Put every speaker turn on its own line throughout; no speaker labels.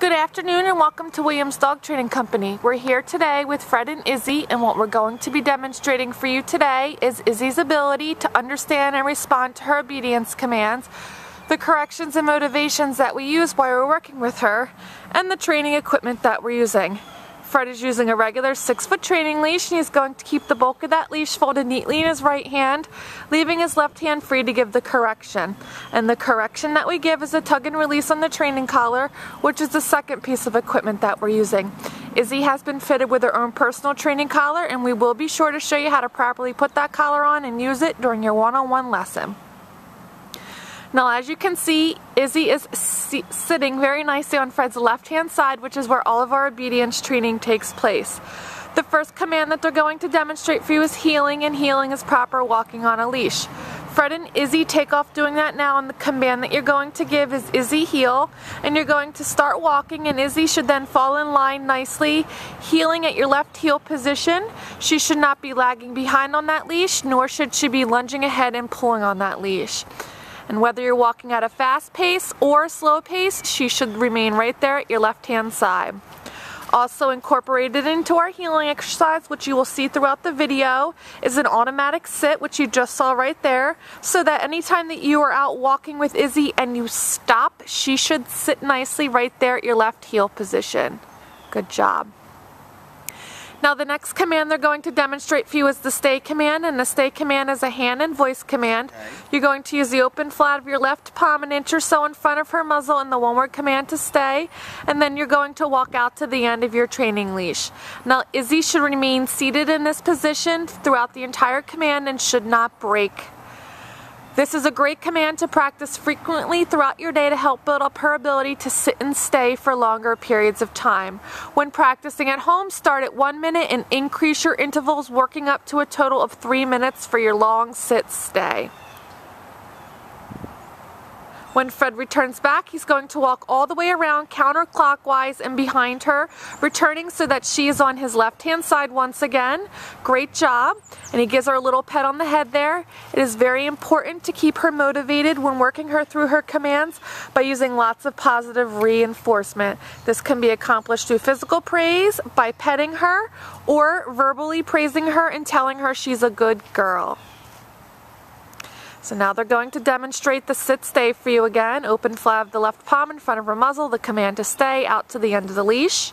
Good afternoon and welcome to Williams Dog Training Company. We're here today with Fred and Izzy, and what we're going to be demonstrating for you today is Izzy's ability to understand and respond to her obedience commands, the corrections and motivations that we use while we're working with her, and the training equipment that we're using. Fred is using a regular 6-foot training leash, and he's going to keep the bulk of that leash folded neatly in his right hand, leaving his left hand free to give the correction. And the correction that we give is a tug and release on the training collar, which is the second piece of equipment that we're using. Izzy has been fitted with her own personal training collar, and we will be sure to show you how to properly put that collar on and use it during your one-on-one lesson. Now, as you can see, Izzy is sitting very nicely on Fred's left-hand side, which is where all of our obedience training takes place. The first command that they're going to demonstrate for you is heeling, and heeling is proper walking on a leash. Fred and Izzy take off doing that now, and the command that you're going to give is Izzy heel, and you're going to start walking, and Izzy should then fall in line nicely, heeling at your left heel position. She should not be lagging behind on that leash, nor should she be lunging ahead and pulling on that leash. And whether you're walking at a fast pace or a slow pace, she should remain right there at your left-hand side. Also incorporated into our heeling exercise, which you will see throughout the video, is an automatic sit, which you just saw right there, so that anytime that you are out walking with Izzy and you stop, she should sit nicely right there at your left heel position. Good job. Now the next command they're going to demonstrate for you is the stay command, and the stay command is a hand and voice command. Okay. You're going to use the open flat of your left palm an inch or so in front of her muzzle and the one-word command to stay, and then you're going to walk out to the end of your training leash. Now Izzy should remain seated in this position throughout the entire command and should not break. This is a great command to practice frequently throughout your day to help build up her ability to sit and stay for longer periods of time. When practicing at home, start at 1 minute and increase your intervals, working up to a total of 3 minutes for your long sit-stay. When Fred returns back, he's going to walk all the way around counterclockwise and behind her, returning so that she is on his left-hand side once again. Great job. And he gives her a little pet on the head there. It is very important to keep her motivated when working her through her commands by using lots of positive reinforcement. This can be accomplished through physical praise, by petting her, or verbally praising her and telling her she's a good girl. So now they're going to demonstrate the sit-stay for you again. Open flat of the left palm in front of her muzzle, the command to stay, out to the end of the leash.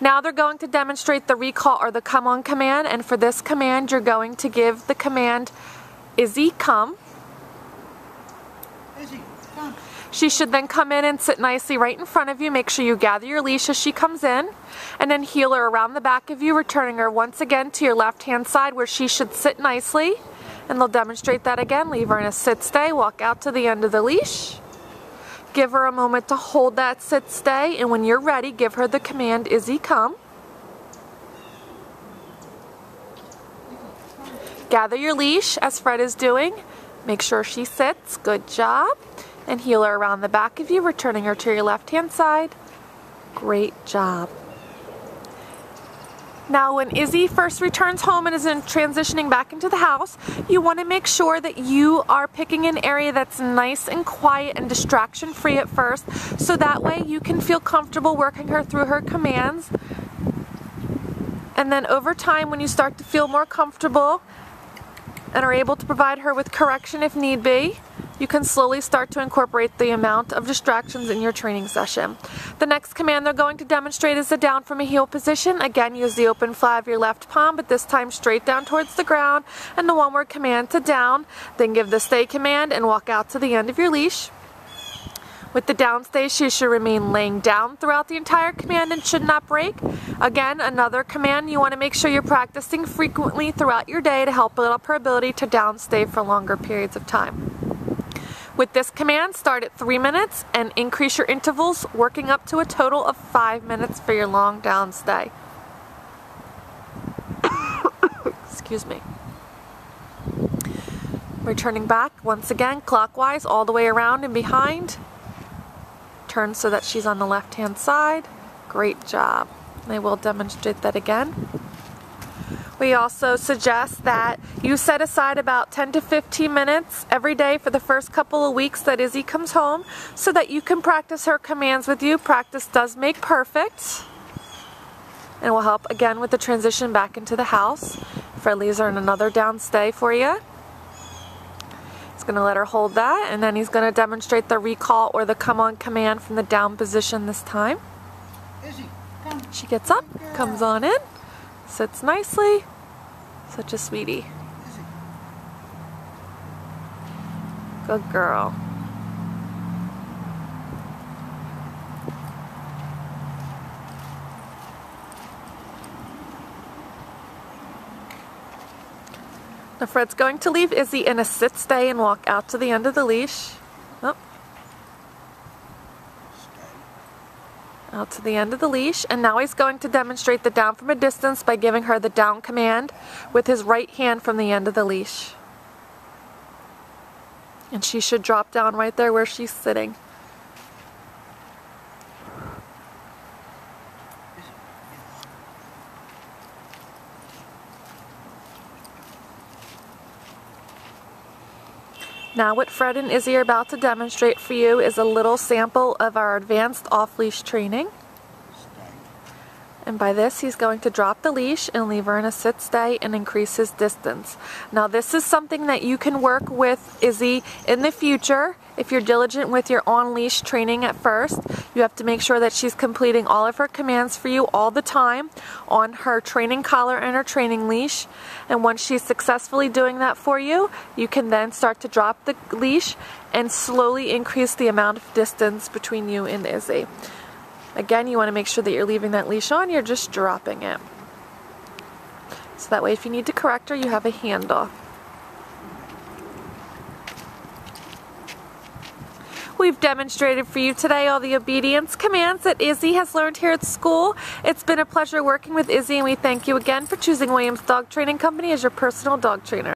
Now they're going to demonstrate the recall or the come on command, and for this command you're going to give the command Izzy come.
Izzy, come.
She should then come in and sit nicely right in front of you. Make sure you gather your leash as she comes in, and then heel her around the back of you, returning her once again to your left-hand side where she should sit nicely. And they'll demonstrate that again. Leave her in a sit-stay, walk out to the end of the leash. Give her a moment to hold that sit-stay, and when you're ready, give her the command, Izzy, come. Gather your leash, as Fred is doing. Make sure she sits. Good job. And heel her around the back of you, returning her to your left-hand side. Great job. Now when Izzy first returns home and is transitioning back into the house, you want to make sure that you are picking an area that's nice and quiet and distraction free at first, so that way you can feel comfortable working her through her commands. And then over time, when you start to feel more comfortable and are able to provide her with correction if need be, you can slowly start to incorporate the amount of distractions in your training session. The next command they're going to demonstrate is the down from a heel position. Again, use the open flat of your left palm, but this time straight down towards the ground, and the one-word command to down. Then give the stay command and walk out to the end of your leash. With the down stay, she should remain laying down throughout the entire command and should not break. Again, another command you want to make sure you're practicing frequently throughout your day to help build up her ability to down stay for longer periods of time. With this command, start at 3 minutes and increase your intervals, working up to a total of 5 minutes for your long down stay. Excuse me. Returning back, once again, clockwise, all the way around and behind. Turn so that she's on the left-hand side. Great job. I will demonstrate that again. We also suggest that you set aside about 10 to 15 minutes every day for the first couple of weeks that Izzy comes home so that you can practice her commands with you. Practice does make perfect. And will help again with the transition back into the house. Fred leaves her in another down stay for you. He's going to let her hold that, and then he's going to demonstrate the recall or the come on command from the down position this time.
Izzy, come.
She gets up, comes on in, sits nicely. Such a sweetie.
Izzy.
Good girl. Now Fred's going to leave Izzy in a sit stay and walk out to the end of the leash. Oh. Out to the end of the leash, and now he's going to demonstrate the down from a distance by giving her the down command with his right hand from the end of the leash. And she should drop down right there where she's sitting. Now what Fred and Izzy are about to demonstrate for you is a little sample of our advanced off-leash training. And by this, he's going to drop the leash and leave her in a sit stay and increase his distance. Now this is something that you can work with Izzy in the future. If you're diligent with your on-leash training at first, you have to make sure that she's completing all of her commands for you all the time on her training collar and her training leash. And once she's successfully doing that for you, you can then start to drop the leash and slowly increase the amount of distance between you and Izzy. Again, you want to make sure that you're leaving that leash on, you're just dropping it. So that way if you need to correct her, you have a handle. We've demonstrated for you today all the obedience commands that Izzy has learned here at school. It's been a pleasure working with Izzy, and we thank you again for choosing Williams Dog Training Company as your personal dog trainer.